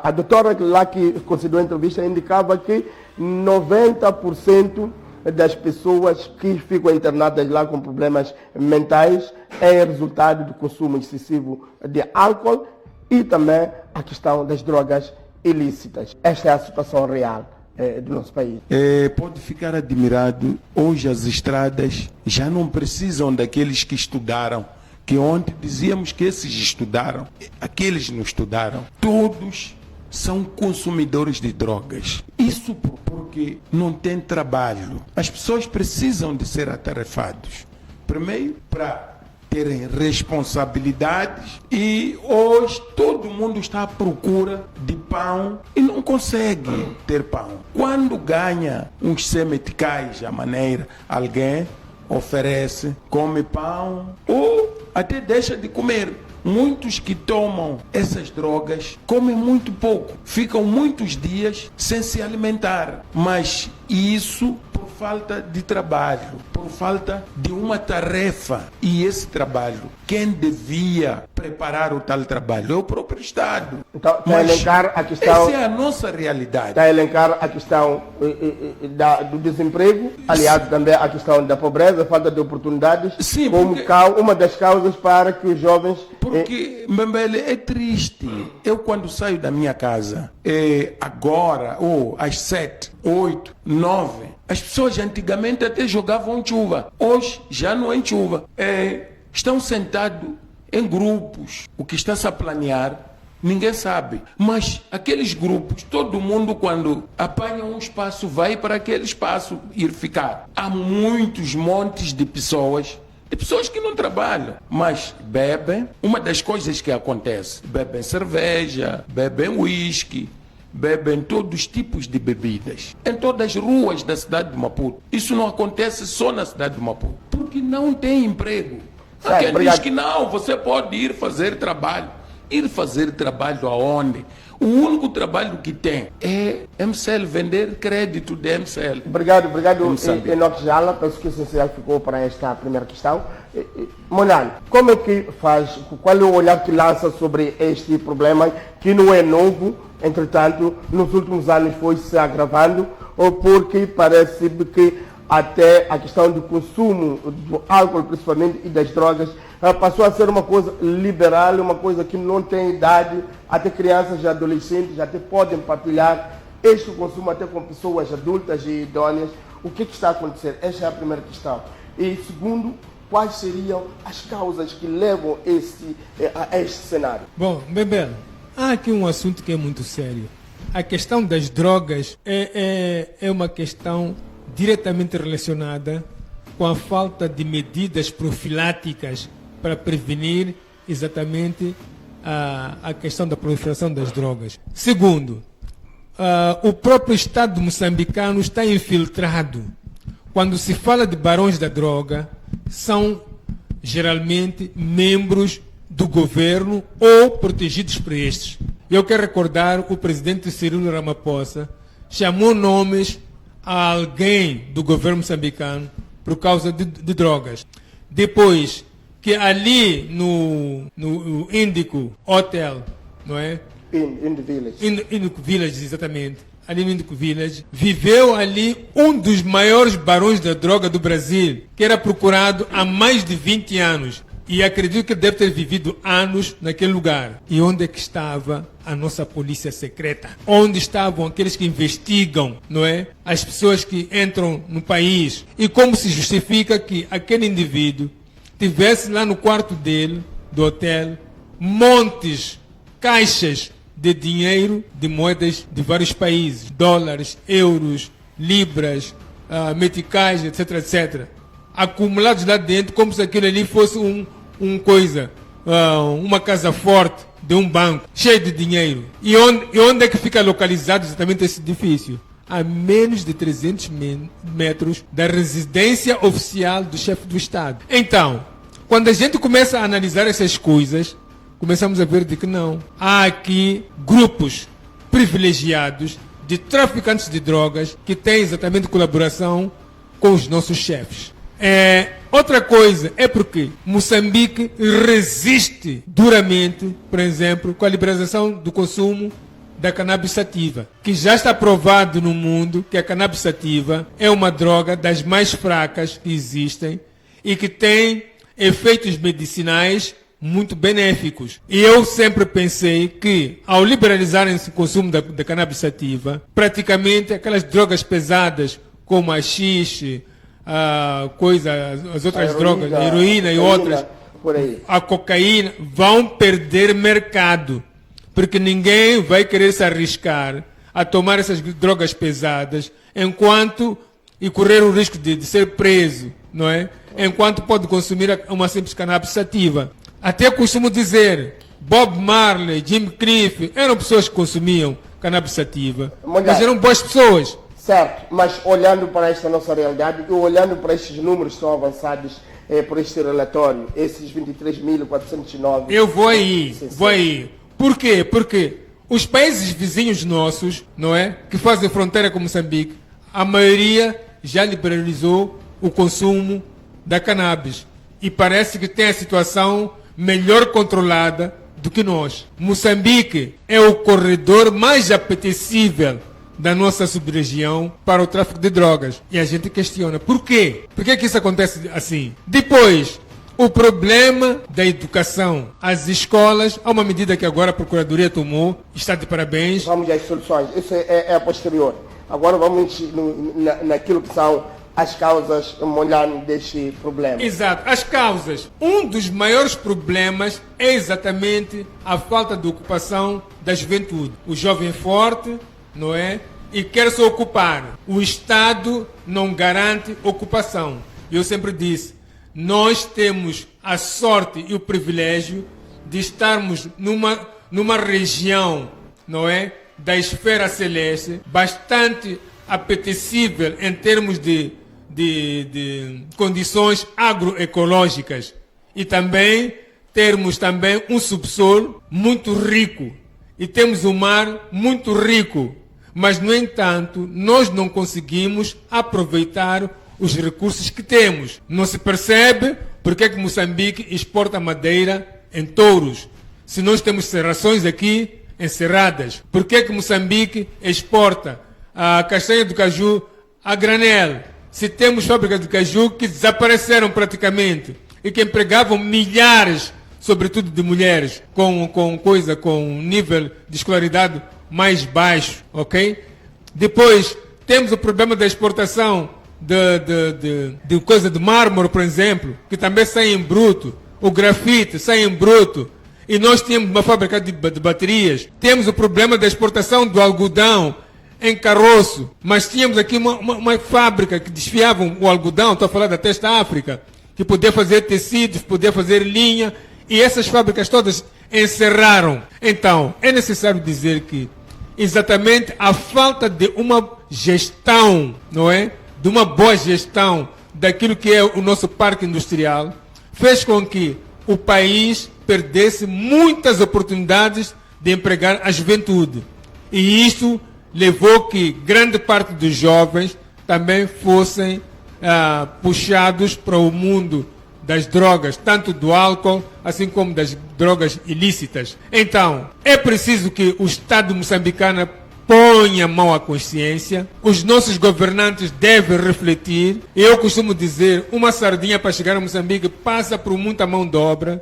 A doutora lá que concedeu a entrevista indicava que 90% das pessoas que ficam internadas lá com problemas mentais é resultado do consumo excessivo de álcool e também a questão das drogas ilícitas. Esta é a situação real do nosso país. Pode ficar admirado, hoje as estradas já não precisam daqueles que estudaram, que ontem dizíamos que esses estudaram, aqueles não estudaram, todos são consumidores de drogas. Isso porque não tem trabalho. As pessoas precisam de ser atarefados. Primeiro, para terem responsabilidades, e hoje todo mundo está à procura de pão e não consegue ter pão. Quando ganha uns semeticais, a maneira, alguém oferece, come pão ou até deixa de comer. Muitos que tomam essas drogas comem muito pouco, ficam muitos dias sem se alimentar, mas isso por falta de trabalho, por falta de uma tarefa. E esse trabalho, quem devia preparar o tal trabalho é o próprio Estado. Então, está a elencar a questão... Essa é a nossa realidade. Está a elencar a questão do desemprego, aliado também à questão da pobreza, falta de oportunidades, sim, como uma das causas para que os jovens... Porque, Mbembele, é triste. Eu, quando saio da minha casa, agora, ou às 7, 8, 9, as pessoas antigamente até jogavam em chuva. Hoje já não é em chuva. Estão sentados em grupos. O que está-se a planear, ninguém sabe. Mas aqueles grupos, todo mundo, quando apanha um espaço, vai para aquele espaço ir ficar. Há muitos montes de pessoas que não trabalham, mas bebem. Uma das coisas que acontece, bebem cerveja, bebem uísque, bebem todos os tipos de bebidas, em todas as ruas da cidade de Maputo. Isso não acontece só na cidade de Maputo, porque não tem emprego. Quem diz que não, você pode ir fazer trabalho. Ir fazer trabalho aonde? O único trabalho que tem é MCL, vender crédito de MCL. Obrigado, Enoque Jala. Penso que o essencial ficou para esta primeira questão. Monano, como é que faz, qual é o olhar que lança sobre este problema, que não é novo, entretanto, nos últimos anos foi se agravando, ou porque parece que até a questão do consumo do álcool, principalmente, e das drogas, passou a ser uma coisa liberal, uma coisa que não tem idade, até crianças e adolescentes até podem partilhar este consumo até com pessoas adultas e idôneas. O que está a acontecer? Esta é a primeira questão. E segundo, quais seriam as causas que levam a este cenário? Bom, Bebel, há aqui um assunto que é muito sério. A questão das drogas é uma questão diretamente relacionada com a falta de medidas profiláticas para prevenir exatamente a questão da proliferação das drogas. Segundo, o próprio Estado moçambicano está infiltrado. Quando se fala de barões da droga, são geralmente membros do governo ou protegidos por estes. Eu quero recordar, o presidente Cyril Ramaphosa chamou nomes a alguém do governo moçambicano por causa de drogas. Depois, que ali no Índico Hotel, não é? Índico Village. Índico Village, exatamente. Ali no Índico Village, viveu ali um dos maiores barões da droga do Brasil, que era procurado há mais de 20 anos. E acredito que deve ter vivido anos naquele lugar. E onde é que estava a nossa polícia secreta? Onde estavam aqueles que investigam, não é? As pessoas que entram no país. E como se justifica que aquele indivíduo tivesse lá no quarto dele, do hotel, montes, caixas de dinheiro, de moedas de vários países. Dólares, euros, libras, meticais, etc, etc. Acumulados lá dentro, como se aquilo ali fosse uma casa forte de um banco, cheio de dinheiro. E onde é que fica localizado exatamente esse edifício? A menos de 300 metros da residência oficial do chefe do Estado. Então, quando a gente começa a analisar essas coisas, começamos a ver de que não. Há aqui grupos privilegiados de traficantes de drogas que têm exatamente colaboração com os nossos chefes. Outra coisa é porque Moçambique resiste duramente, por exemplo, com a liberalização do consumo da cannabis sativa, que já está provado no mundo que a cannabis sativa é uma droga das mais fracas que existem e que tem efeitos medicinais muito benéficos. E eu sempre pensei que, ao liberalizarem o consumo da cannabis sativa, praticamente aquelas drogas pesadas como a xixi, as outras drogas, a heroína e outras, a cocaína, vão perder mercado. Porque ninguém vai querer se arriscar a tomar essas drogas pesadas e correr o risco de ser preso, não é? Enquanto pode consumir uma simples cannabis sativa. Até costumo dizer, Bob Marley, Jim Cliff, eram pessoas que consumiam cannabis sativa, mas eram boas pessoas. Certo, mas olhando para esta nossa realidade e olhando para estes números que são avançados por este relatório, esses 23.409... Eu vou aí. Por quê? Porque os países vizinhos nossos, não é, que fazem fronteira com Moçambique, a maioria já liberalizou o consumo da cannabis. E parece que tem a situação melhor controlada do que nós. Moçambique é o corredor mais apetecível da nossa sub-região para o tráfico de drogas. E a gente questiona, por quê? Por que isso acontece assim? Depois, o problema da educação. As escolas, há uma medida que agora a Procuradoria tomou, está de parabéns. Vamos às soluções, isso é a posterior. Agora vamos naquilo que são as causas molhando deste problema. Exato, as causas. Um dos maiores problemas é exatamente a falta de ocupação da juventude. O jovem é forte, não é? E quer se ocupar. O Estado não garante ocupação. Eu sempre disse, nós temos a sorte e o privilégio de estarmos numa região, não é, da esfera celeste, bastante apetecível em termos de condições agroecológicas e também termos também um subsolo muito rico e temos um mar muito rico, mas no entanto nós não conseguimos aproveitar os recursos que temos. Não se percebe porque é que Moçambique exporta madeira em touros, se nós temos serrações aqui encerradas. Por que é que Moçambique exporta a castanha do caju a granel, se temos fábricas de caju que desapareceram praticamente e que empregavam milhares, sobretudo de mulheres, com nível de escolaridade mais baixo, ok? Depois, temos o problema da exportação de coisa de mármore, por exemplo, que também sai em bruto, o grafite sai em bruto, e nós tínhamos uma fábrica de baterias. Temos o problema da exportação do algodão em caroço, mas tínhamos aqui uma fábrica que desfiava o algodão, estou a falar da Testa África, que podia fazer tecidos, podia fazer linha, e essas fábricas todas encerraram. Então, é necessário dizer que exatamente a falta de uma gestão, não é? De uma boa gestão daquilo que é o nosso parque industrial, fez com que o país perdesse muitas oportunidades de empregar a juventude. E isso levou que grande parte dos jovens também fossem puxados para o mundo das drogas, tanto do álcool, assim como das drogas ilícitas. Então, é preciso que o Estado moçambicano ponha a mão à consciência, os nossos governantes devem refletir. Eu costumo dizer, uma sardinha para chegar a Moçambique passa por muita mão de obra,